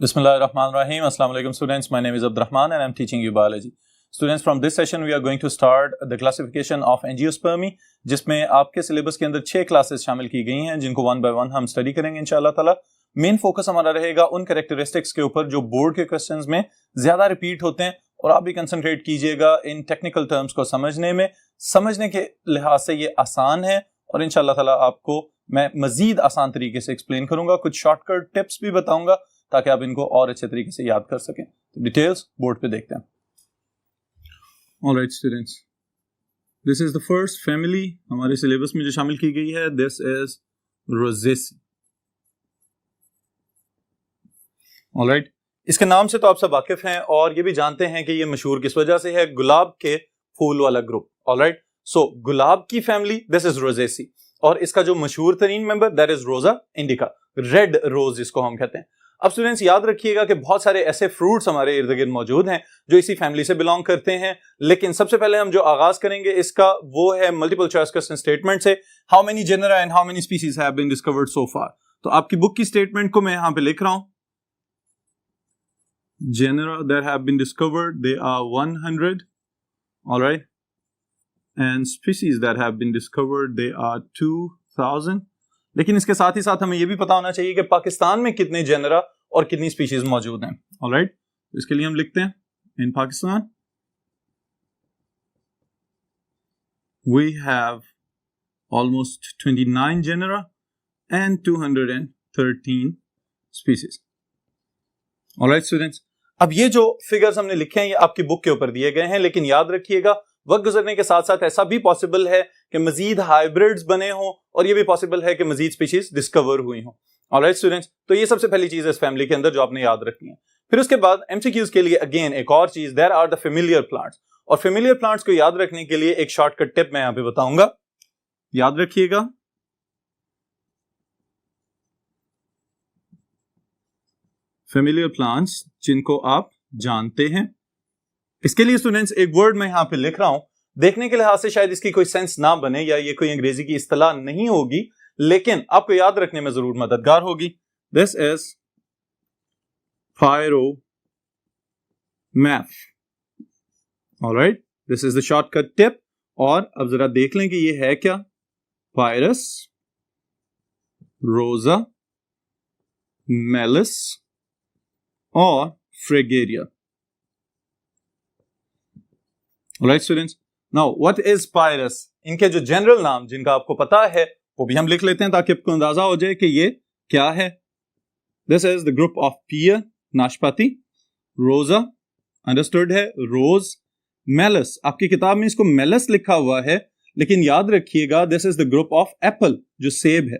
Bismillahirrahmanirrahim. Assalamu alaikum students. My name is Abdurrahman and I am teaching you biology. Students, from this session we are going to start the classification of angiospermy, जिसमें आपके syllabus के अंदर 6 classes शामिल की गई हैं जिनको 1 by 1 हम स्टडी करेंगे इंशाल्लाह ताला। मेन फोकस हमारा रहेगा उन कैरेक्टरिस्टिक्स के ऊपर जो बोर्ड के क्वेश्चंस में ज्यादा रिपीट होते हैं, और आप भी कंसंट्रेट कीजिएगा इन टेक्निकल टर्म्स को समझने में। समझने के लिहाज से ये आसान है और इंशाल्लाह ताला आपको मैं मजीद आसान तरीके से एक्सप्लेन करूंगा, कुछ शॉर्टकट टिप्स भी बताऊंगा ताकि आप इनको और अच्छे तरीके से याद कर सकें। तो डिटेल्स बोर्ड पे देखते हैं। Alright students, this is the first family हमारे सिलेबस में जो शामिल की गई है। This is Rosaceae. ऑलराइट, इसके नाम से तो आप सब वाकिफ हैं और ये भी जानते हैं कि ये मशहूर किस वजह से है, गुलाब के फूल वाला ग्रुप। ऑलराइट, सो गुलाब की फैमिली, दिस इज रोजेसी, और इसका जो मशहूर तरीन member that is Rosa indica, red rose जिसको हम कहते हैं। अब स्टूडेंट्स याद रखिएगा कि बहुत सारे ऐसे फ्रूट्स हमारे इर्द गिर्द मौजूद हैं जो इसी फैमिली से बिलोंग करते हैं, लेकिन सबसे पहले हम जो आगाज करेंगे इसका वो है मल्टीपल चॉइस क्वेश्चन स्टेटमेंट से। How many genera and how many species have been discovered so far. तो आपकी बुक की स्टेटमेंट को मैं यहां पे लिख रहा हूं। Genera that have been discovered, they are 100, all right, and species that have been discovered, they are 2000. लेकिन इसके साथ ही साथ हमें यह भी पता होना चाहिए कि पाकिस्तान में कितने जेनरा और कितनी स्पीशीज मौजूद हैं। ऑल राइट, इसके लिए हम लिखते हैं इन Pakistan we have almost 29 genera and 213 species. All right students, अब ये जो फिगर्स हमने लिखे हैं ये आपकी बुक के ऊपर दिए गए हैं, लेकिन याद रखिएगा वक्त गुजरने के साथ साथ ऐसा भी पॉसिबल है कि मजीद हाइब्रिड्स बने हों और ये भी पॉसिबल है कि मजीद स्पीशीज डिस्कवर हुई हों। ऑलराइट स्टूडेंट्स, तो ये सबसे पहली चीज है इस फैमिली के अंदर जो आपने याद रखनी है। फिर उसके बाद एमसीक्यूज के लिए अगेन एक और चीज, there are the familiar plants, और फेमिलियर प्लांट्स को याद रखने के लिए एक शॉर्टकट टिप मैं यहां पे बताऊंगा, याद रखिएगा। फेमिलियर प्लांट्स जिनको आप जानते हैं, इसके लिए स्टूडेंट्स एक वर्ड मैं यहां पे लिख रहा हूं। देखने के लिहाज से शायद इसकी कोई सेंस ना बने या ये कोई अंग्रेजी की इस्तिलाह नहीं होगी, लेकिन आपको याद रखने में जरूर मददगार होगी। This is Pyromath. Alright, this is the shortcut tip. और अब जरा देख लें कि ये है क्या। पायरस, रोजा, मेलिस और Fragaria. Alright students, now what is Pyrus? इनके जो जनरल नाम जिनका आपको पता है वो भी हम लिख लेते हैं ताकि आपको अंदाजा हो जाए कि ये क्या है। This is the group of pear, नाशपाती, रोजा, अंडरस्टूड है, रोज, मेलस, आपकी किताब में इसको मेलस लिखा हुआ है, लेकिन याद रखिएगा this is the group of apple जो सेब है,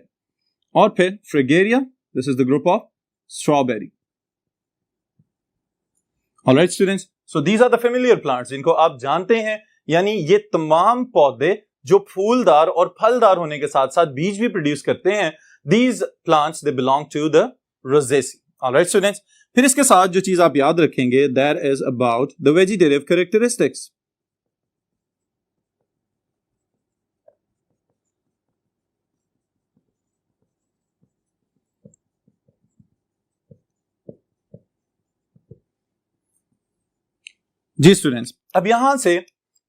और फिर Fragaria, this is the group of strawberry. Alright students, so these are the familiar plants जिनको आप जानते हैं, यानी ये तमाम पौधे जो फूलदार और फलदार होने के साथ साथ बीज भी प्रोड्यूस करते हैं, these plants they belong to the Rosaceae. Alright students, फिर इसके साथ जो चीज आप याद रखेंगे that is about the vegetative characteristics. जी स्टूडेंट्स, अब यहां से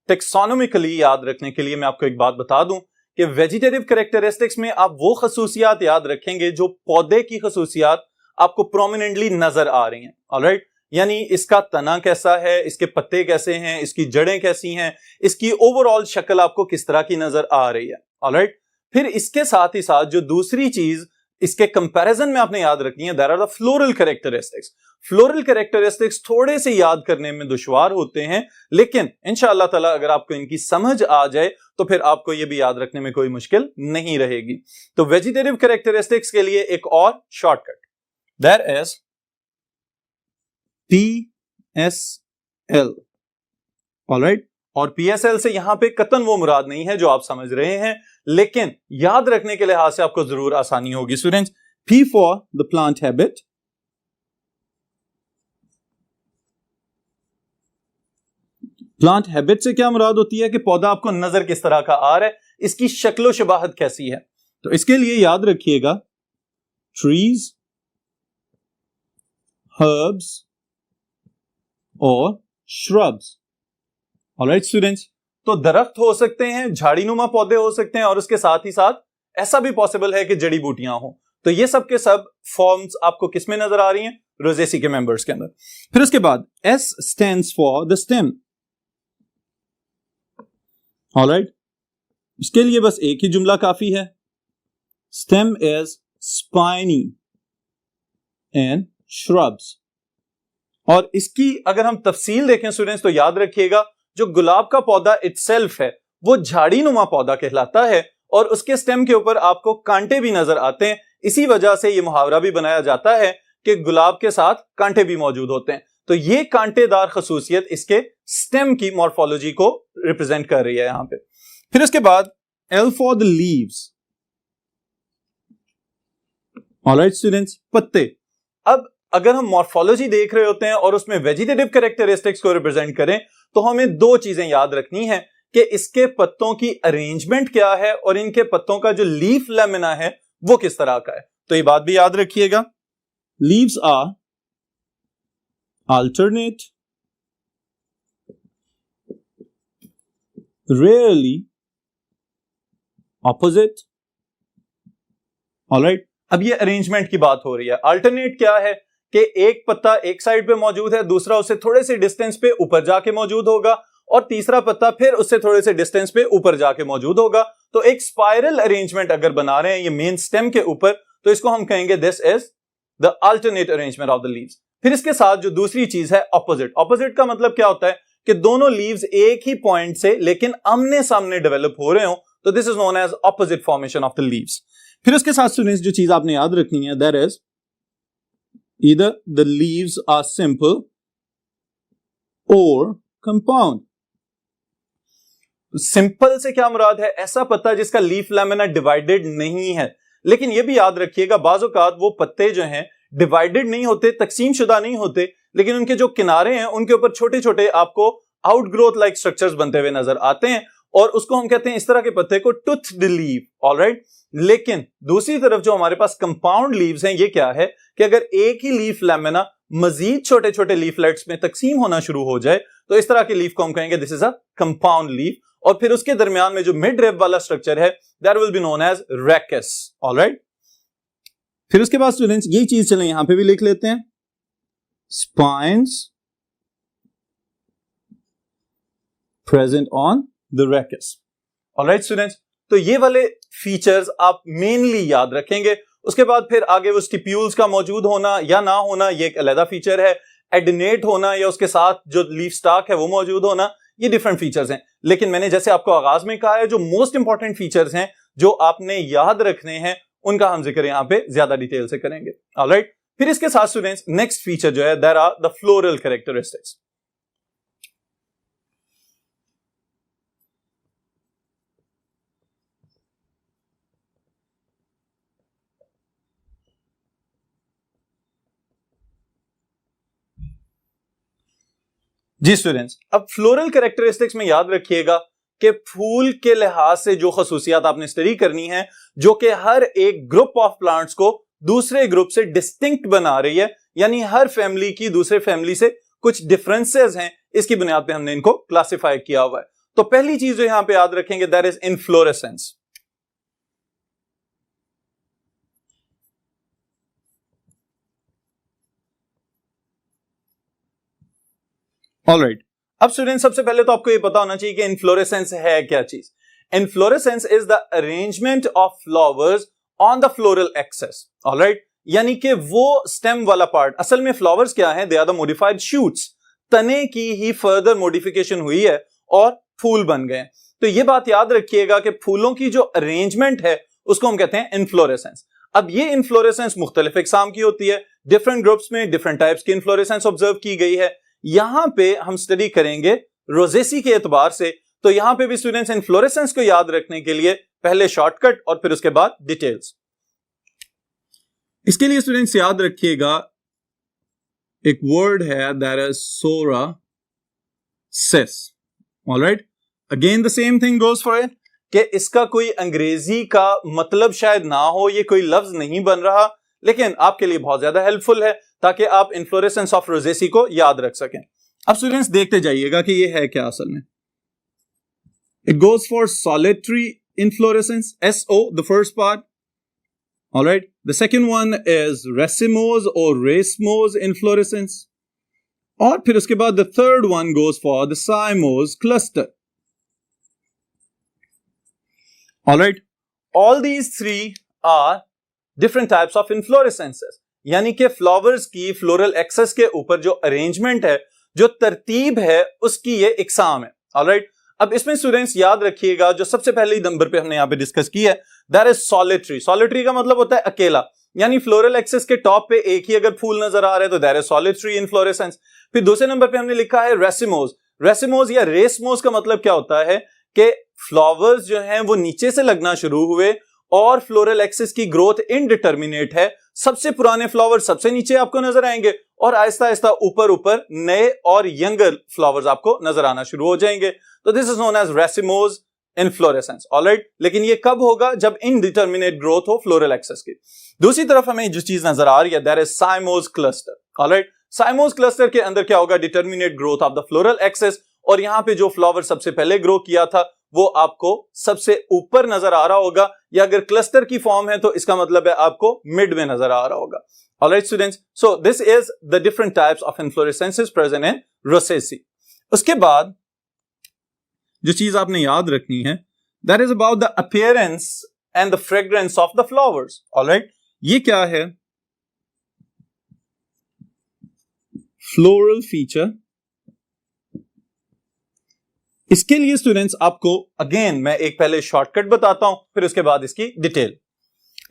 टेक्सोनोमिकली याद रखने के लिए मैं आपको एक बात बता दूं कि वेजिटेटिव कैरेक्टरिस्टिक्स में आप वो खसूसियात याद रखेंगे जो पौधे की खसूसियात आपको प्रोमिनेंटली नजर आ रही हैं। ऑलराइट, यानी इसका तना कैसा है, इसके पत्ते कैसे हैं, इसकी जड़ें कैसी हैं, इसकी ओवरऑल शक्ल आपको किस तरह की नजर आ रही है। ऑलराइट, फिर इसके साथ ही साथ जो दूसरी चीज इसके कंपैरिजन में आपने याद रखनी है, there are the floral characteristics. Floral characteristics थोड़े से याद करने में दुश्वार होते हैं, लेकिन इंशाअल्लाह ताला अगर आपको इनकी समझ आ जाए तो फिर आपको ये भी याद रखने में कोई मुश्किल नहीं रहेगी। तो वेजिटेटिव कैरेक्टरिस्टिक्स के लिए एक और shortcut, that is PSL। Alright, और PSL से यहां पे कतन वो मुराद नहीं है जो आप समझ रहे हैं, लेकिन याद रखने के लिहाज से आपको जरूर आसानी होगी। Students, P for the plant habit, plant habit से क्या मुराद होती है कि पौधा आपको नजर किस तरह का आ रहा है, इसकी शक्लो शबाहत कैसी है। तो इसके लिए याद रखिएगा trees herbs or shrubs. Alright students, तो दरख्त हो सकते हैं, झाड़ीनुमा पौधे हो सकते हैं और उसके साथ ही साथ ऐसा भी पॉसिबल है कि जड़ी बूटियां हो. तो ये सब के सब फॉर्म्स आपको किसमें नजर आ रही हैं? रोजेसी के मेंबर्स के अंदर. फिर उसके बाद S stands for the stem. Alright, इसके लिए बस एक ही जुमला काफी है. Stem is spiny and shrubs. और इसकी अगर हम तफसील देखें स्टूडेंट्स तो याद रखिएगा, जो गुलाब का पौधा इटसेल्फ है वो झाड़ी नुमा पौधा कहलाता है और उसके स्टेम के ऊपर आपको कांटे भी नजर आते हैं. इसी वजह से ये मुहावरा भी बनाया जाता है कि गुलाब के साथ कांटे भी मौजूद होते हैं. तो ये कांटेदार खसूसियत इसके स्टेम की मॉर्फोलॉजी को रिप्रेजेंट कर रही है यहां पे. फिर उसके बाद L for the leaves. Alright students, पत्ते. अब अगर हम मॉर्फोलॉजी देख रहे होते हैं और उसमें वेजिटेटिव कैरेक्टरिस्टिक्स को रिप्रेजेंट करें तो हमें दो चीजें याद रखनी है कि इसके पत्तों की अरेंजमेंट क्या है और इनके पत्तों का जो लीफ लेमिना है वो किस तरह का है. तो ये बात भी याद रखिएगा. Leaves are alternate, rarely opposite. Alright, अब ये अरेंजमेंट की बात हो रही है. अल्टरनेट क्या है कि एक पत्ता एक साइड पे मौजूद है, दूसरा उससे थोड़े से डिस्टेंस पे ऊपर जाके मौजूद होगा और तीसरा पत्ता फिर उससे थोड़े से डिस्टेंस पे ऊपर जाके मौजूद होगा. तो एक स्पाइरल अरेंजमेंट अगर बना रहे हैं ये मेन स्टेम के ऊपर तो इसको हम कहेंगे this is the alternate arrangement of the leaves. फिर इसके साथ जो दूसरी चीज है ऑपोजिट. ऑपोजिट का मतलब क्या होता है कि दोनों लीव्स एक ही पॉइंट से लेकिन आमने सामने डेवलप हो रहे हो, तो this is known as opposite formation of the leaves. फिर उसके साथ स्टूडेंट्स जो चीज आपने याद रखनी है that is either the leaves are simple or compound. Simple से क्या मुराद है? ऐसा पत्ता जिसका लीफ लैमिना डिवाइडेड नहीं है. लेकिन यह भी याद रखिएगा बाज़ औक़ात वो पत्ते जो हैं डिवाइडेड नहीं होते, तकसीम शुदा नहीं होते, लेकिन उनके जो किनारे हैं उनके ऊपर छोटे छोटे आपको आउटग्रोथ लाइक स्ट्रक्चर्स बनते हुए नजर आते हैं और उसको हम कहते हैं इस तरह के पत्ते को टूथड लीफ. ऑलराइट, लेकिन दूसरी तरफ जो हमारे पास कंपाउंड लीव्स हैं ये क्या है कि अगर एक ही लीफ लैमिना मजीद छोटे छोटे लीफलेट्स में तकसीम होना शुरू हो जाए तो इस तरह के लीफ को हम कहेंगे this is a compound leaf. और फिर उसके दरमियान में जो मिड रेब वाला स्ट्रक्चर है that will be known as rachis. Alright, फिर उसके बाद स्टूडेंट्स यही चीज चलें यहां पे भी लिख लेते हैं. Spines present on the racks. Alright students, तो ये वाले फीचर्स आप मेनली याद रखेंगे. उसके बाद फिर आगे वो स्टिप्यूल्स का मौजूद होना या ना होना ये एक अलग फीचर है. एडिनेट होना या उसके साथ जो लीफ स्टॉक है वो मौजूद होना ये डिफरेंट फीचर्स हैं. लेकिन मैंने जैसे आपको आगाज में कहा है जो मोस्ट इंपॉर्टेंट फीचर्स हैं जो आपने याद रखने हैं उनका हम जिक्र यहां पे ज्यादा डिटेल से करेंगे. ऑलराइट, फिर इसके साथ स्टूडेंट्स नेक्स्ट फीचर जो है there are the floral characteristics. जी स्टूडेंट्स, अब फ्लोरल कैरेक्टरिस्टिक्स में याद रखिएगा कि फूल के लिहाज से जो खसूसियात आपने स्टडी करनी है जो कि हर एक ग्रुप ऑफ प्लांट्स को दूसरे ग्रुप से डिस्टिंक्ट बना रही है, यानी हर फैमिली की दूसरे फैमिली से कुछ डिफरेंसेस हैं, इसकी बुनियाद पे हमने इनको क्लासिफाई किया हुआ है. तो पहली चीज जो यहां पे याद रखेंगे दैट इज इनफ्लोरेसेंस. ऑलराइट, अब स्टूडेंट सबसे पहले तो आपको ये पता होना चाहिए कि इनफ्लोरेसेंस है क्या चीज. Inflorescence is the arrangement of flowers on the floral axis. Alright, यानी कि वो स्टेम वाला पार्ट, असल में फ्लावर्स क्या है, they are the modified shoots. तने की ही फर्दर मॉडिफिकेशन हुई है और फूल बन गए. तो ये बात याद रखिएगा कि फूलों की जो अरेंजमेंट है उसको हम कहते हैं इनफ्लोरेसेंस. अब ये इनफ्लोरेसेंस मुख्तलिफ इकसाम की होती है, डिफरेंट ग्रुप्स में डिफरेंट टाइप्स की इनफ्लोरेसेंस ऑब्जर्व की गई है. यहां पे हम स्टडी करेंगे रोजेसी के एतबार से. तो यहां पे भी स्टूडेंट्स इनफ्लोरेसेंस को याद रखने के लिए पहले शॉर्टकट और फिर उसके बाद डिटेल्स. इसके लिए स्टूडेंट्स याद रखिएगा एक वर्ड है that is psoriasis. Alright, again the same thing goes for it कि इसका कोई अंग्रेजी का मतलब शायद ना हो, ये कोई लफ्ज नहीं बन रहा, लेकिन आपके लिए बहुत ज्यादा हेल्पफुल है. ताकि आप इन्फ्लोरेसेंस ऑफ रोजेसी को याद रख सकें। अब स्टूडेंट्स देखते जाइएगा कि ये है क्या असल में। It goes for solitary inflorescence, SO, the first part. Alright, the second one is racemose or racemose inflorescence. और फिर उसके बाद the third one goes for the cymose cluster. Alright, all these three are different types of inflorescences. यानी कि flowers की floral access के ऊपर जो अरेंजमेंट है, जो तरतीब है, उसकी ये इकसाम है। Alright, अब इसमें स्टूडेंट्स याद रखिएगा जो सबसे पहले नंबर पे हमने यहां पे डिस्कस किया है, दैट इज सॉलिटरी। सॉलिटरी का मतलब होता है अकेला, यानी फ्लोरल एक्सिस के टॉप पे एक ही अगर फूल नजर आ रहा है तो दैट इज सॉलिटरी इन्फ्लोरेसेंस। फिर दूसरे नंबर पे हमने लिखा है रेसिमोज। रेसिमोज या रेसमोज का मतलब क्या होता है कि फ्लावर्स जो हैं वो नीचे से लगना शुरू हुए और फ्लोरल एक्सिस की ग्रोथ इनडिटर्मिनेट है। सबसे पुराने फ्लावर सबसे नीचे आपको नजर आएंगे और आहिस्ता आहिस्ता ऊपर ऊपर नए और यंगर फ्लावर्स आपको नजर आना शुरू हो जाएंगे। तो this is known as racemose inflorescence. Alright, लेकिन ये कब होगा? जब इनडिटर्मिनेट ग्रोथ हो फ्लोरल एक्सिस की। दूसरी तरफ हमें जो चीज नजर आ रही है that is cymose cluster. Alright, cymose cluster के अंदर क्या होगा? Determinate growth of the floral axis, और यहां पे जो फ्लावर सबसे पहले ग्रो किया था वो आपको सबसे ऊपर नजर आ रहा होगा, या अगर क्लस्टर की फॉर्म है तो इसका मतलब है आपको मिड में नजर आ रहा होगा। Alright students, so this is the different types of inflorescences present in Rosaceae. उसके बाद जो चीज आपने याद रखनी है that is about the appearance and the fragrance of the flowers. Alright, ये क्या है? Floral feature. इसके लिए स्टूडेंट्स आपको अगेन मैं एक पहले शॉर्टकट बताता हूं, फिर उसके बाद इसकी डिटेल।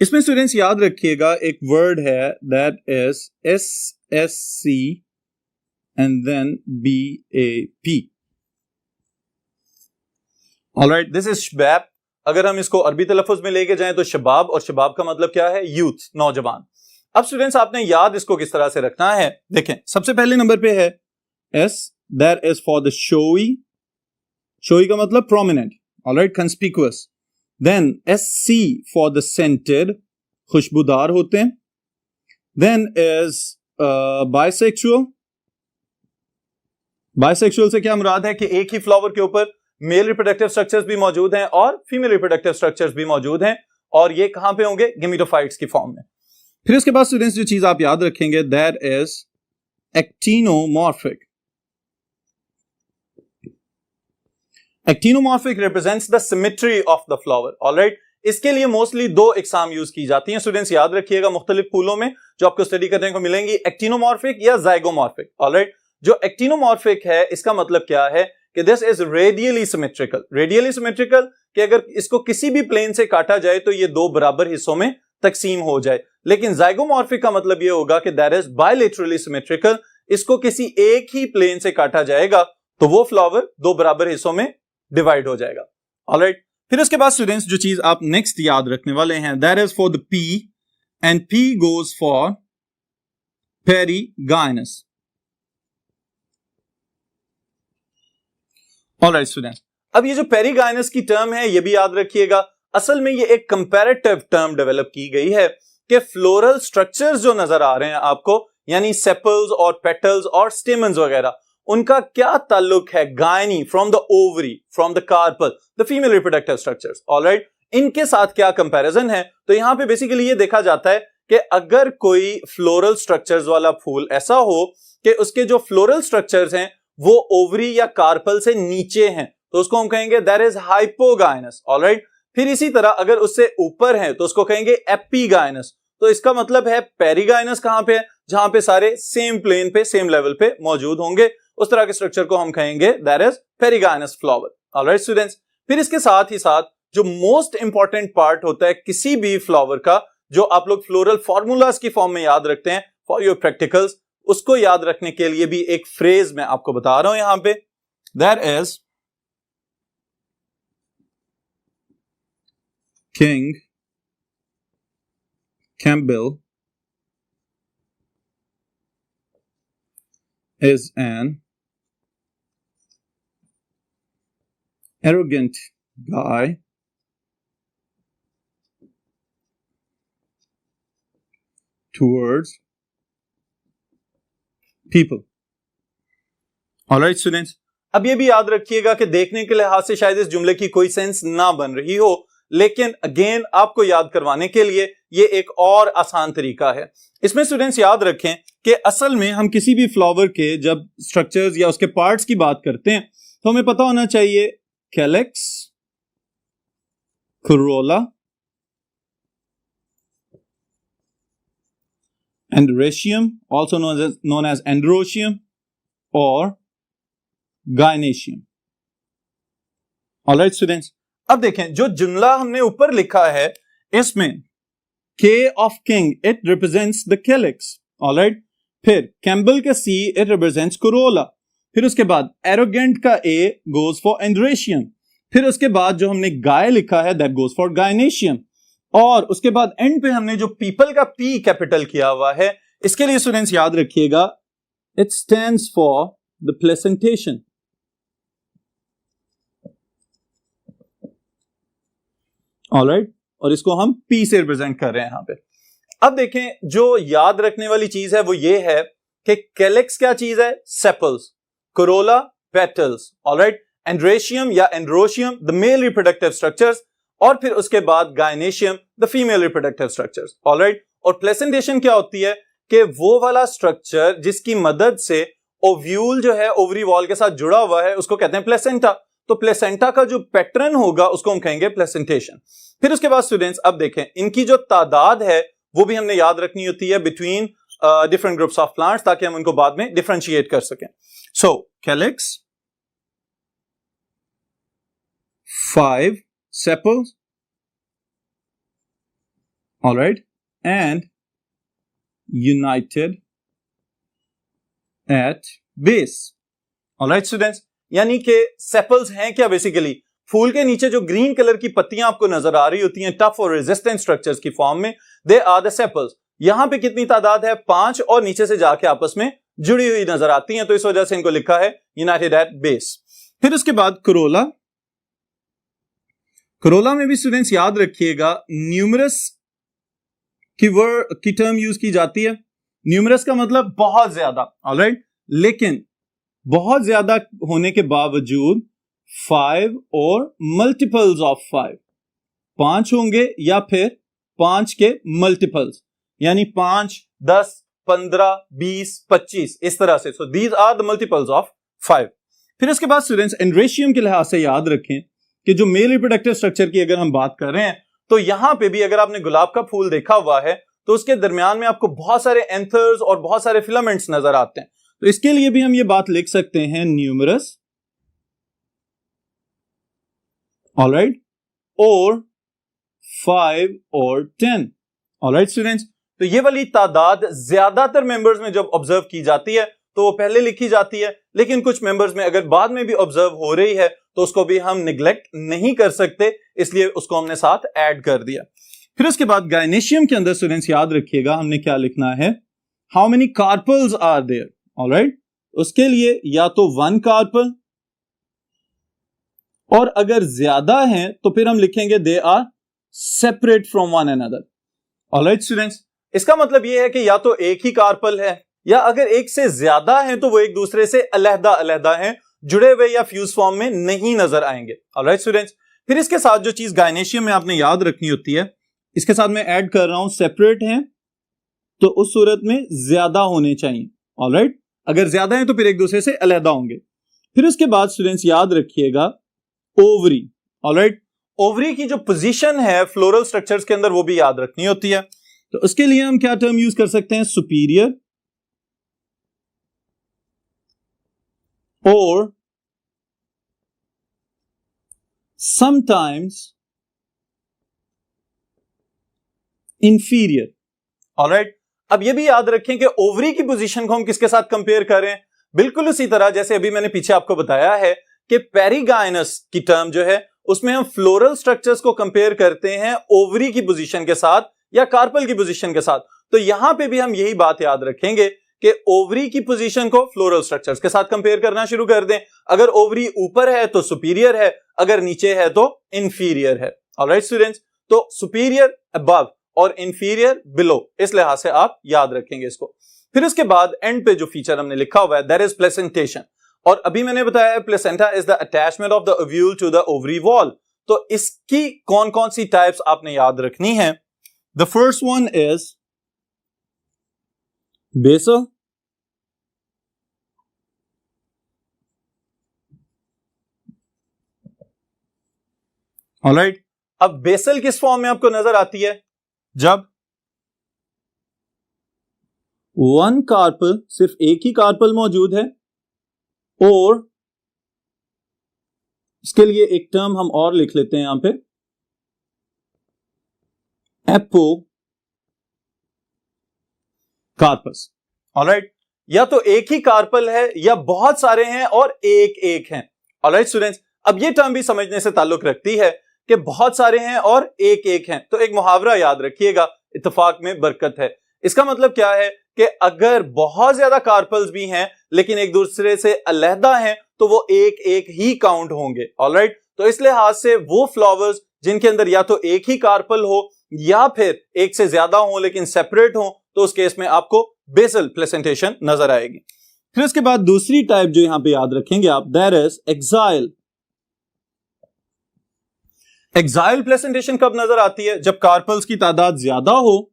इसमें स्टूडेंट्स याद रखिएगा एक वर्ड है that is SSC and then BAP। Alright, this is शबाब। अगर हम इसको अरबी तलफ्फुज में लेके जाएं तो शबाब, और शबाब का मतलब क्या है? यूथ, नौजवान। अब स्टूडेंट्स आपने याद इसको किस तरह से रखना है, देखें। सबसे पहले नंबर पे है S, that is for the showy. Showy का मतलब prominent, alright, conspicuous. Then SC for the scented, खुशबूदार होते हैं। Then is bisexual. बाइसेक्सुअल से क्या मुराद है कि एक ही फ्लावर के ऊपर मेल रिप्रोडक्टिव स्ट्रक्चर्स भी मौजूद हैं और फीमेल रिप्रोडक्टिव स्ट्रक्चर्स भी मौजूद हैं, और ये कहां पे होंगे? गेमिटोफाइट्स की फॉर्म में। फिर उसके बाद स्टूडेंट्स जो चीज आप याद रखेंगे that is actinomorphic. Actinomorphic represents the symmetry of the flower. Alright, इसके लिए मोस्टली दो इकसाम यूज की जाती हैं। स्टूडेंट्स याद रखिएगा मुख्तलिफ फूलों में जो आपको स्टडी करने को मिलेंगी, एक्टिनोमॉर्फिक या जाइगोमॉर्फिक। ऑलराइट, जो एक्टिनोमॉर्फिक है इसका मतलब क्या है कि this is radially symmetrical. Radially symmetrical कि अगर इसको किसी भी प्लेन से काटा जाए तो ये दो बराबर हिस्सों में तकसीम हो जाए। लेकिन जाइगोमॉर्फिक का मतलब ये होगा कि दैट इज बायलेटरली सिमेट्रिकल। इसको किसी एक ही प्लेन से काटा जाएगा तो वो फ्लावर दो बराबर हिस्सों में डिवाइड हो जाएगा। ऑलराइट, फिर उसके बाद स्टूडेंट्स जो चीज आप नेक्स्ट याद रखने वाले हैं that is for the P, and P goes for perigynous. Alright students, अब ये जो पेरीगाइनस की टर्म है ये भी याद रखिएगा, असल में ये एक कंपैरेटिव टर्म डेवलप की गई है कि फ्लोरल स्ट्रक्चर्स जो नजर आ रहे हैं आपको, यानी सेपल्स और पेटल्स और स्टेमन्स वगैरह, उनका क्या ताल्लुक है gyny from the ovary, from the carpel, the female reproductive structures. Alright, इनके साथ क्या कंपैरिजन है? तो यहां पे बेसिकली ये देखा जाता है कि अगर कोई फ्लोरल स्ट्रक्चर्स वाला फूल ऐसा हो कि उसके जो फ्लोरल स्ट्रक्चर्स हैं वो ओवरी या कार्पल से नीचे हैं तो उसको हम कहेंगे दैट इज हाइपोगाइनस। ऑलराइट, फिर इसी तरह अगर उससे ऊपर है तो उसको कहेंगे एपीगाइनस। तो इसका मतलब है पेरीगाइनस कहां पे है? जहां पे सारे सेम प्लेन पे, सेम लेवल पे मौजूद होंगे, उस तरह के स्ट्रक्चर को हम कहेंगे that is perigynous flower. Alright students, फिर इसके साथ ही साथ जो मोस्ट इंपॉर्टेंट पार्ट होता है किसी भी फ्लावर का, जो आप लोग फ्लोरल फॉर्मूलाज की फॉर्म में याद रखते हैं फॉर योर प्रैक्टिकल्स, उसको याद रखने के लिए भी एक फ्रेज मैं आपको बता रहा हूं यहां पे, that is king Campbell is an arrogant guy towards people. Alright students, अब ये भी याद रखिएगा कि देखने के लिहाज से शायद इस जुमले की कोई सेंस ना बन रही हो, लेकिन अगेन आपको याद करवाने के लिए ये एक और आसान तरीका है। इसमें स्टूडेंट्स याद रखें कि असल में हम किसी भी फ्लावर के जब स्ट्रक्चर्स या उसके पार्ट्स की बात करते हैं तो हमें पता होना चाहिए calyx, Corolla, androecium, also known as androecium, और गायनेशियम। ऑलराइट स्टूडेंट्स, अब देखें जो जुमला हमने ऊपर लिखा है इसमें K of king it represents the calyx, alright. फिर कैम्बल का C it represents corolla, फिर उसके बाद एरोगेंट का A goes for एंड्रोशियम, फिर उसके बाद जो हमने गाय लिखा है that goes for गायनेशियम, और उसके बाद एंड पे हमने जो पीपल का P कैपिटल किया हुआ है, इसके लिए स्टूडेंट्स याद रखिएगा it stands for the placentation। Alright, और इसको हम P से रिप्रेजेंट कर रहे हैं यहां पे। अब देखें जो याद रखने वाली चीज है वो ये है कि कैलिक्स क्या चीज है? Sepals, corolla petals, alright, androecium या androecium the male reproductive structures, और फिर उसके बाद gynoecium the female reproductive structures, alright. और प्लेसेंटेशन क्या होती है कि वो वाला स्ट्रक्चर जिसकी मदद से ओव्यूल जो है ओवरी वॉल के साथ जुड़ा हुआ है उसको कहते हैं प्लेसेंटा। तो प्लेसेंटा का जो पैटर्न होगा उसको हम कहेंगे प्लेसेंटेशन। फिर उसके बाद स्टूडेंट्स अब देखें इनकी जो तादाद है वो भी हमने याद रखनी होती है between different groups of plants, ताकि हम उनको बाद में डिफरेंशिएट कर सकें। सो calyx, 5 sepals, alright, and united at base, alright students। यानी कि सेपल्स हैं क्या? बेसिकली फूल के नीचे जो ग्रीन कलर की पत्तियां आपको नजर आ रही होती हैं टफ और रेजिस्टेंट स्ट्रक्चर्स की फॉर्म में, दे आर द सेपल्स। यहां पे कितनी तादाद है? 5, और नीचे से जाके आपस में जुड़ी हुई नजर आती हैं, तो इस वजह से इनको लिखा है यूनाइटेड एट बेस। फिर उसके बाद कोरोला, कोरोला में भी स्टूडेंट्स याद रखिएगा न्यूमरस की टर्म यूज की जाती है। न्यूमरस का मतलब बहुत ज्यादा, ऑलराइट, लेकिन बहुत ज्यादा होने के बावजूद 5 और मल्टीपल्स ऑफ 5, 5 होंगे या फिर 5 के मल्टीपल्स, यानी 5, 10, 15, 20, 25 इस तरह से। So these are the multiples of 5। फिर इसके बाद स्टूडेंट्स एंड्रोशियम के लिहाज से याद रखें कि जो मेल रिप्रोडक्टिव स्ट्रक्चर की अगर हम बात कर रहे हैं तो यहां पे भी अगर आपने गुलाब का फूल देखा हुआ है तो उसके दरमियान में आपको बहुत सारे एंथर्स और बहुत सारे फिलामेंट्स नजर आते हैं। तो इसके लिए भी हम ये बात लिख सकते हैं न्यूमरस, ऑलराइट, और 5 और 10, ऑलराइट स्टूडेंट्स। तो ये वाली तादाद ज्यादातर मेंबर्स में जब ऑब्जर्व की जाती है तो वो पहले लिखी जाती है, लेकिन कुछ मेंबर्स में अगर बाद में भी ऑब्जर्व हो रही है तो उसको भी हम निग्लेक्ट नहीं कर सकते, इसलिए उसको हमने साथ ऐड कर दिया। फिर उसके बाद गायनेशियम के अंदर स्टूडेंट्स याद रखिएगा हमने क्या लिखना है, how many carpels are there, alright. उसके लिए या तो 1 कार्पल, और अगर ज्यादा हैं तो फिर हम लिखेंगे they are separate from one another, alright students. इसका मतलब यह है कि या तो एक ही कार्पल है, या अगर एक से ज्यादा हैं तो वो एक दूसरे से अलहदा अलहदा हैं, जुड़े हुए या फ्यूज फॉर्म में नहीं नजर आएंगे, ऑलराइट स्टूडेंट्स। फिर इसके साथ जो चीज गायनेशियम में आपने याद रखनी होती है, इसके साथ मैं ऐड कर रहा हूं सेपरेट हैं तो उस सूरत में ज्यादा होने चाहिए, ऑलराइट। अगर ज्यादा हैं तो फिर एक दूसरे से अलहदा होंगे। फिर उसके बाद स्टूडेंट्स याद रखिएगा ओवरी, ऑलराइट। ओवरी की जो पोजीशन है फ्लोरल स्ट्रक्चर्स के अंदर वो भी याद रखनी होती है। तो उसके लिए हम क्या टर्म यूज कर सकते हैं, सुपीरियर और sometimes inferior, ऑलराइट। अब ये भी याद रखें कि ओवरी की पोजीशन को हम किसके साथ कंपेयर करें, बिल्कुल उसी तरह जैसे अभी मैंने पीछे आपको बताया है कि पेरिगाइनस की टर्म जो है उसमें हम फ्लोरल स्ट्रक्चर्स को कंपेयर करते हैं ओवरी की पोजीशन के साथ या कार्पल की पोजीशन के साथ। तो यहां पे भी हम यही बात याद रखेंगे कि ओवरी की पोजीशन को फ्लोरल स्ट्रक्चर्स के साथ कंपेयर करना शुरू कर दें। अगर ओवरी ऊपर है तो सुपीरियर है, अगर नीचे है तो इंफीरियर है, ऑलराइट स्टूडेंट्स। तो सुपीरियर अबव और इंफीरियर बिलो, इस लिहाज से आप याद रखेंगे इसको। फिर उसके बाद एंड पे जो फीचर हमने लिखा हुआ है दैट इज प्लेसेंटेशन, और अभी मैंने बताया है placenta is the attachment of the ovule to the ovary wall. तो इसकी कौन कौन सी टाइप्स आपने याद रखनी है? The first one is basal, alright. अब बेसल किस फॉर्म में आपको नजर आती है? जब वन कार्पल, सिर्फ एक ही कार्पल मौजूद है, और इसके लिए एक टर्म हम और लिख लेते हैं यहां पे, एपो कार्पस, ऑलराइट। या तो एक ही कार्पल है या बहुत सारे हैं और एक एक हैं, ऑलराइट स्टूडेंट्स। अब ये टर्म भी समझने से ताल्लुक रखती है कि बहुत सारे हैं और एक एक हैं। तो एक मुहावरा याद रखिएगा, इत्तेफाक में बरकत है। इसका मतलब क्या है कि अगर बहुत ज्यादा कार्पल्स भी हैं लेकिन एक दूसरे से अलहदा हैं तो वो एक एक ही काउंट होंगे, ऑलराइट। तो इस लिहाज से वो फ्लावर्स जिनके अंदर या तो एक ही कार्पल हो या फिर एक से ज्यादा हो लेकिन सेपरेट हो, तो उस केस में आपको बेसल प्लेसेंटेशन नजर आएगी। फिर उसके बाद दूसरी टाइप जो यहां पे याद रखेंगे आप, that is axile. Axile placentation कब नजर आती है? जब कार्पल्स की तादाद ज्यादा हो,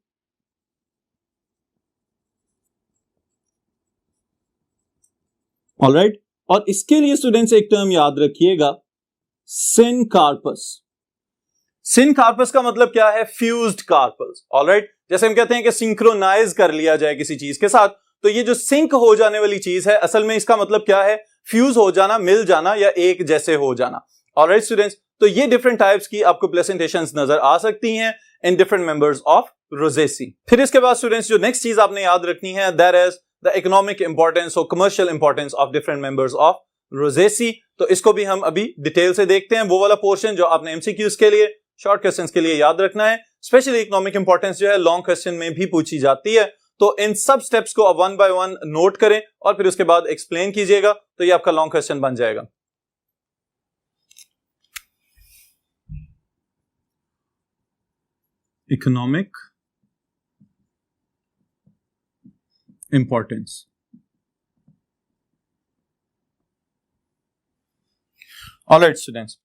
ऑलराइट। और इसके लिए स्टूडेंट्स एक टर्म याद रखिएगा, सिनकार्पस। सिनकार्पस का मतलब क्या है? Fused carpels, alright. जैसे हम कहते हैं कि सिंक्रोनाइज कर लिया जाए किसी चीज के साथ, तो ये जो सिंक हो जाने वाली चीज है असल में इसका मतलब क्या है? फ्यूज हो जाना, मिल जाना या एक जैसे हो जाना, ऑलराइट स्टूडेंट्स। तो ये डिफरेंट टाइप्स की आपको प्लेसेंटेशंस नजर आ सकती हैं in different members of Rosaceae. फिर इसके बाद स्टूडेंट्स जो नेक्स्ट चीज आपने याद रखनी है that is the economic importance और commercial importance of different members of Rosaceae. तो इसको भी हम अभी डिटेल से देखते हैं, वो वाला पोर्शन जो आपने एमसीक्यूज के लिए, शॉर्ट क्वेश्चंस के लिए याद रखना है। स्पेशली इकोनॉमिक इंपॉर्टेंस जो है लॉन्ग क्वेश्चन में भी पूछी जाती है। तो इन सब स्टेप्स को अब वन बाय वन नोट करें और फिर उसके बाद एक्सप्लेन कीजिएगा, तो ये आपका लॉन्ग क्वेश्चन बन जाएगा। Economic importance, alright students.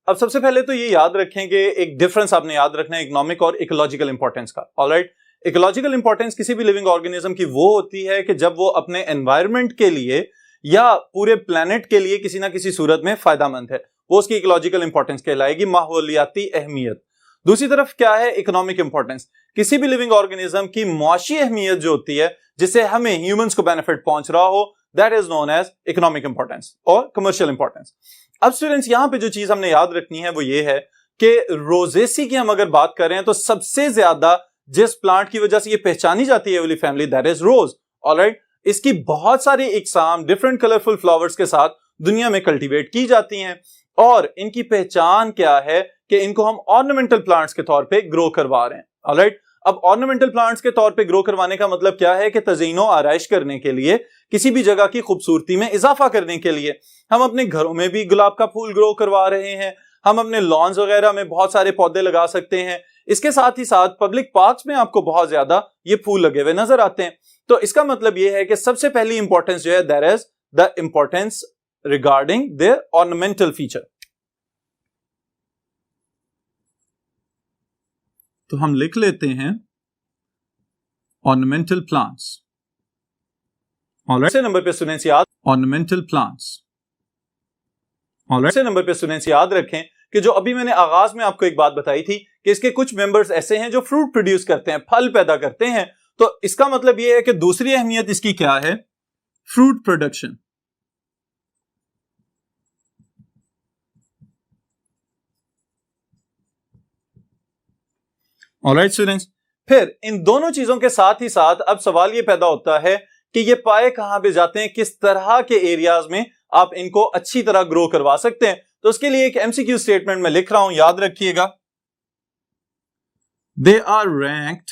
अब सबसे पहले तो ये याद रखेंगे, एक डिफरेंस आपने याद रखना है इकोनॉमिक और इकोलॉजिकल इंपॉर्टेंस का, ऑलराइट। इकोलॉजिकल इंपॉर्टेंस किसी भी लिविंग ऑर्गेनिज्म की वो होती है कि जब वो अपने एनवायरनमेंट के लिए या पूरे प्लेनेट के लिए किसी ना किसी सूरत में फायदामंद है, वो उसकी इकोलॉजिकल इंपॉर्टेंस कहलाएगी, माहौलियाती अहमियत। दूसरी तरफ क्या है इकोनॉमिक इंपॉर्टेंस? किसी भी लिविंग ऑर्गेनिज्म की मुआशी अहमियत जो होती है, जिससे हमें ह्यूमंस को बेनिफिट पहुंच रहा हो, that is known as economic importance और कमर्शियल इंपॉर्टेंस। अब स्टूडेंट्स यहां पे जो चीज हमने याद रखनी है वो ये है कि रोजेसी की हम अगर बात करें तो सबसे ज्यादा जिस प्लांट की वजह से ये पहचानी जाती है वाली family, that is rose, alright. इसकी बहुत सारी इकसाम डिफरेंट कलरफुल फ्लावर्स के साथ दुनिया में कल्टीवेट की जाती हैं, और इनकी पहचान क्या है कि इनको हम ऑर्नामेंटल प्लांट्स के तौर पे ग्रो करवा रहे हैं, ऑलराइट। अब ऑर्नामेंटल प्लांट्स के तौर पे ग्रो करवाने का मतलब क्या है कि तज़ीनो आराइश करने के लिए, किसी भी जगह की खूबसूरती में इजाफा करने के लिए हम अपने घरों में भी गुलाब का फूल ग्रो करवा रहे हैं, हम अपने लॉन्स वगैरह में बहुत सारे पौधे लगा सकते हैं। इसके साथ ही साथ पब्लिक पार्क्स में आपको बहुत ज्यादा ये फूल लगे हुए नजर आते हैं। तो इसका मतलब ये है कि सबसे पहली इंपॉर्टेंस जो है that is the importance regarding their ornamental feature. तो हम लिख लेते हैं ऑर्नामेंटल प्लांट्स, ऑलराइट। से नंबर पे स्टूडेंट्स याद ऑर्नामेंटल प्लांट्स, ऑलराइट। से नंबर पे स्टूडेंट्स याद रखें कि जो अभी मैंने आगाज में आपको एक बात बताई थी कि इसके कुछ मेंबर्स ऐसे हैं जो फ्रूट प्रोड्यूस करते हैं, फल पैदा करते हैं। तो इसका मतलब यह है कि दूसरी अहमियत इसकी क्या है? Fruit production, alright students. फिर इन दोनों चीजों के साथ ही साथ अब सवाल यह पैदा होता है कि ये पाए कहां पे जाते हैं, किस तरह के एरियाज में आप इनको अच्छी तरह ग्रो करवा सकते हैं। तो उसके लिए एक एमसीक्यू स्टेटमेंट में लिख रहा हूं, याद रखिएगा। They are ranked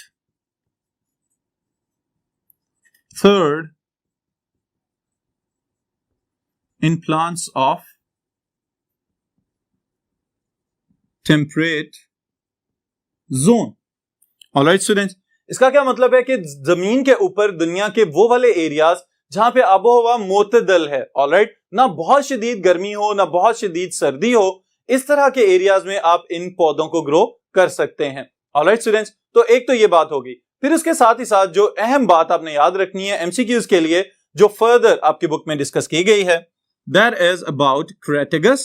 third in plants of temperate zone, alright students. इसका क्या मतलब है कि जमीन के ऊपर दुनिया के वो वाले एरियाज जहां पे आबोहवा मोतदल है, ऑलराइट, ना बहुत शदीद गर्मी हो ना बहुत शदीद सर्दी हो, इस तरह के एरियाज में आप इन पौधों को ग्रो कर सकते हैं। ऑलराइट स्टूडेंट्स, तो एक तो ये बात होगी। फिर उसके साथ ही साथ जो अहम बात आपने याद रखनी है एमसीक्यूज के लिए, जो फर्दर आपकी बुक में डिस्कस की गई है, that is about Crataegus.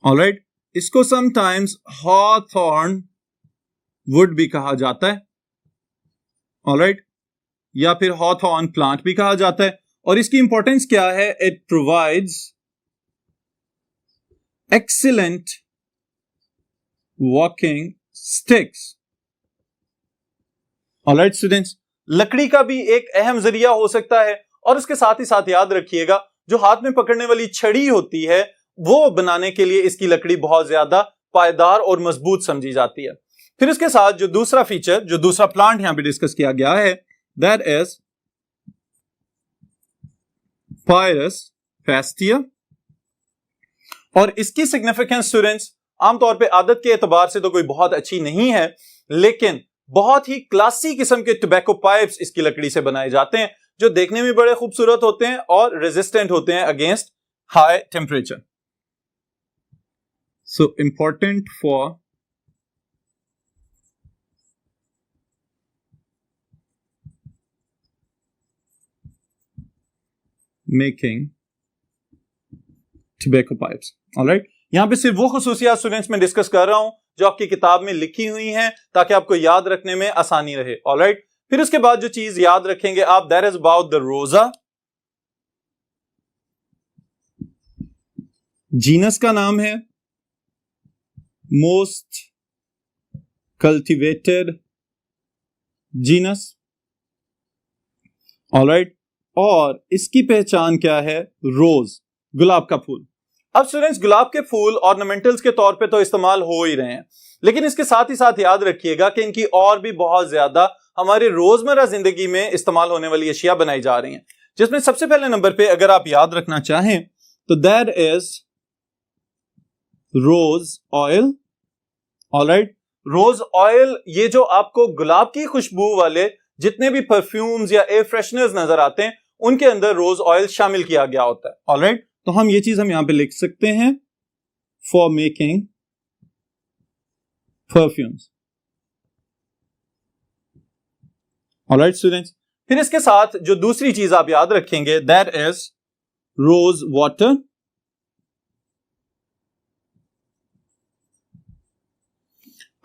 Alright, इसको समटाइम्स हॉथॉर्न वुड भी कहा जाता है, ऑलराइट, या फिर हॉथॉर्न प्लांट भी कहा जाता है। और इसकी इंपॉर्टेंस क्या है? It provides excellent walking sticks. Alright students, लकड़ी का भी एक अहम जरिया हो सकता है। और उसके साथ ही साथ याद रखिएगा, जो हाथ में पकड़ने वाली छड़ी होती है वो बनाने के लिए इसकी लकड़ी बहुत ज्यादा पायदार और मजबूत समझी जाती है। फिर इसके साथ जो दूसरा फीचर, जो दूसरा प्लांट यहां पे डिस्कस किया गया है, दैट इज पायरस फेस्टिया। और इसकी सिग्निफिकेंस स्टूडेंट्स आमतौर पे आदत के एतबार से तो कोई बहुत अच्छी नहीं है, लेकिन बहुत ही क्लासी किस्म के टोबैको पाइप्स इसकी लकड़ी से बनाए जाते हैं, जो देखने में बड़े खूबसूरत होते हैं और रेजिस्टेंट होते हैं against high temperature. So important for making tobacco pipes. Alright, यहां पे सिर्फ वो खुसूसियात स्टूडेंट्स में डिस्कस कर रहा हूं जो आपकी किताब में लिखी हुई हैं, ताकि आपको याद रखने में आसानी रहे। ऑलराइट, फिर उसके बाद जो चीज याद रखेंगे आप, दैट इज अबाउट द रोजा। जीनस का नाम है मोस्ट कल्टिवेटेड जीनस। ऑलराइट, और इसकी पहचान क्या है? रोज, गुलाब का फूल। अब स्टूडेंट्स, गुलाब के फूल ऑर्नामेंटल्स के तौर पे तो इस्तेमाल हो ही रहे हैं, लेकिन इसके साथ ही साथ याद रखिएगा कि इनकी और भी बहुत ज्यादा हमारे रोजमर्रा जिंदगी में इस्तेमाल होने वाली अशिया बनाई जा रही हैं, जिसमें सबसे पहले नंबर पे अगर आप याद रखना चाहें तो that is rose oil. Alright, rose oil, ये जो आपको गुलाब की खुशबू वाले जितने भी परफ्यूम्स या एयर फ्रेशनर्स नजर आते हैं उनके अंदर रोज ऑयल शामिल किया गया होता है। ऑलराइट, तो हम ये चीज हम यहां पे लिख सकते हैं, for making perfumes. Alright students, फिर इसके साथ जो दूसरी चीज आप याद रखेंगे, दैट इज रोज वाटर।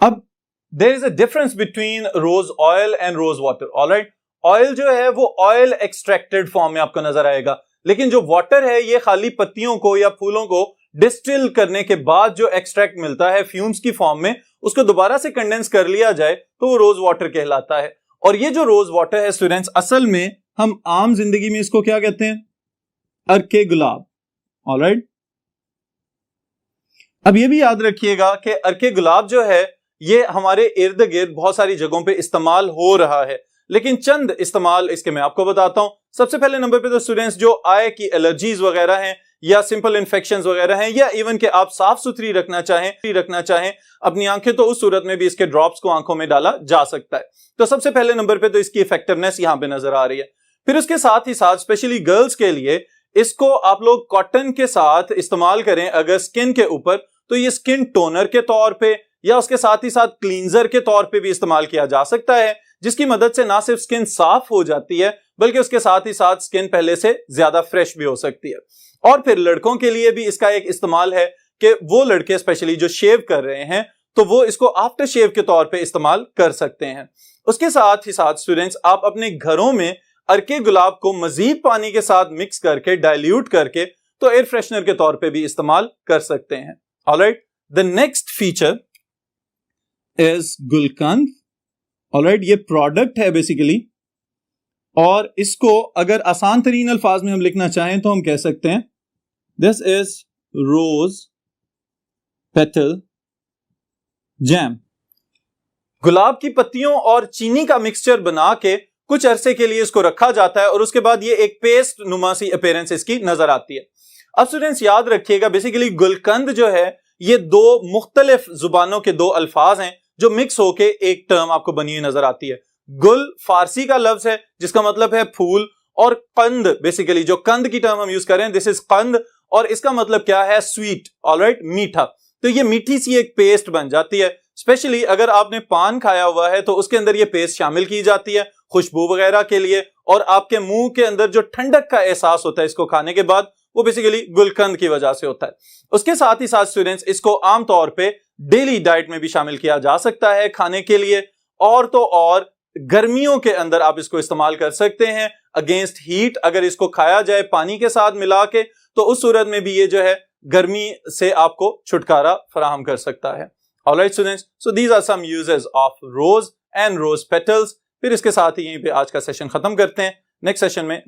अब there is a difference between rose oil and rose water. Alright, oil जो है वो ऑयल एक्सट्रैक्टेड फॉर्म में आपको नजर आएगा, लेकिन जो वाटर है ये खाली पत्तियों को या फूलों को डिस्टिल करने के बाद जो एक्सट्रैक्ट मिलता है फ्यूम्स की फॉर्म में, उसको दोबारा से कंडेंस कर लिया जाए तो वो रोज वाटर कहलाता है। और ये जो रोज वाटर है स्टूडेंट्स, असल में हम आम जिंदगी में इसको क्या कहते हैं? अर्के गुलाब। ऑलराइट, अब ये भी याद रखिएगा कि अर्के गुलाब जो है ये हमारे इर्द गिर्द बहुत सारी जगहों पे इस्तेमाल हो रहा है, लेकिन चंद इस्तेमाल इसके मैं आपको बताता हूं। सबसे पहले नंबर पे तो स्टूडेंट्स जो आय की एलर्जीज वगैरह हैं या सिंपल इन्फेक्शंस वगैरह हैं, या इवन के आप साफ सुथरी रखना चाहें अपनी आंखें, तो उस सूरत में भी इसके ड्रॉप्स को आंखों में डाला जा सकता है। तो सबसे पहले नंबर पे तो इसकी इफेक्टिवनेस यहां पे नजर आ रही है। फिर उसके साथ ही साथ स्पेशली गर्ल्स के लिए इसको आप लोग कॉटन के साथ इस्तेमाल करें अगर स्किन के ऊपर, तो ये स्किन टोनर के तौर पे या उसके साथ ही साथ क्लींजर के तौर पे भी इस्तेमाल किया जा सकता है, जिसकी मदद से ना सिर्फ स्किन साफ हो जाती है बल्कि उसके साथ ही साथ स्किन पहले से ज्यादा फ्रेश भी हो सकती है। और फिर लड़कों के लिए भी इसका एक इस्तेमाल है कि वो लड़के स्पेशली जो शेव कर रहे हैं तो वो इसको आफ्टर शेव के तौर पे इस्तेमाल कर सकते हैं। उसके साथ ही साथ स्टूडेंट्स, आप अपने घरों में अर्के गुलाब को मजीद पानी के साथ मिक्स करके डाइल्यूट करके तो एयर फ्रेशनर के तौर पे भी इस्तेमाल कर सकते हैं। Alright, the next feature is gulkand. Alright, ये प्रोडक्ट है बेसिकली, और इसको अगर आसान तरीन अल्फाज में हम लिखना चाहें तो हम कह सकते हैं this is rose petal jam. गुलाब की पत्तियों और चीनी का मिक्सचर बना के कुछ अरसे के लिए इसको रखा जाता है और उसके बाद ये एक पेस्ट नुमा सी अपीयरेंस इसकी नजर आती है। अब स्टूडेंट्स याद रखिएगा, बेसिकली गुलकंद जो है ये दो मुख्तलिफ जुबानों के दो अल्फाज हैं जो मिक्स होके एक टर्म आपको बनी हुई नजर आती है। गुल फारसी का लफ्ज है जिसका मतलब है फूल, और कंद बेसिकली जो कंद की टर्म हम यूज करें, दिस इज कंद, और इसका मतलब क्या है? स्वीट, ऑलराइट, मीठा। तो ये मीठी सी एक पेस्ट बन जाती है। स्पेशली अगर आपने पान खाया हुआ है तो उसके अंदर ये पेस्ट शामिल की जाती है खुशबू वगैरह के लिए, और आपके मुंह के अंदर जो ठंडक का एहसास होता है इसको खाने के बाद, वो बेसिकली गुलकंद की वजह से होता है। उसके साथ ही साथ स्टूडेंट्स, इसको आमतौर पे डेली डाइट में भी शामिल किया जा सकता है खाने के लिए, और तो और गर्मियों के अंदर आप इसको इस्तेमाल कर सकते हैं अगेंस्ट हीट। अगर इसको खाया जाए पानी के साथ मिला के तो उस सूरत में भी ये जो है गर्मी से आपको छुटकारा फराहम कर सकता है। Alright students, so these are some uses of rose and rose petals. फिर इसके साथ ही यहीं पे आज का सेशन खत्म करते हैं। नेक्स्ट सेशन में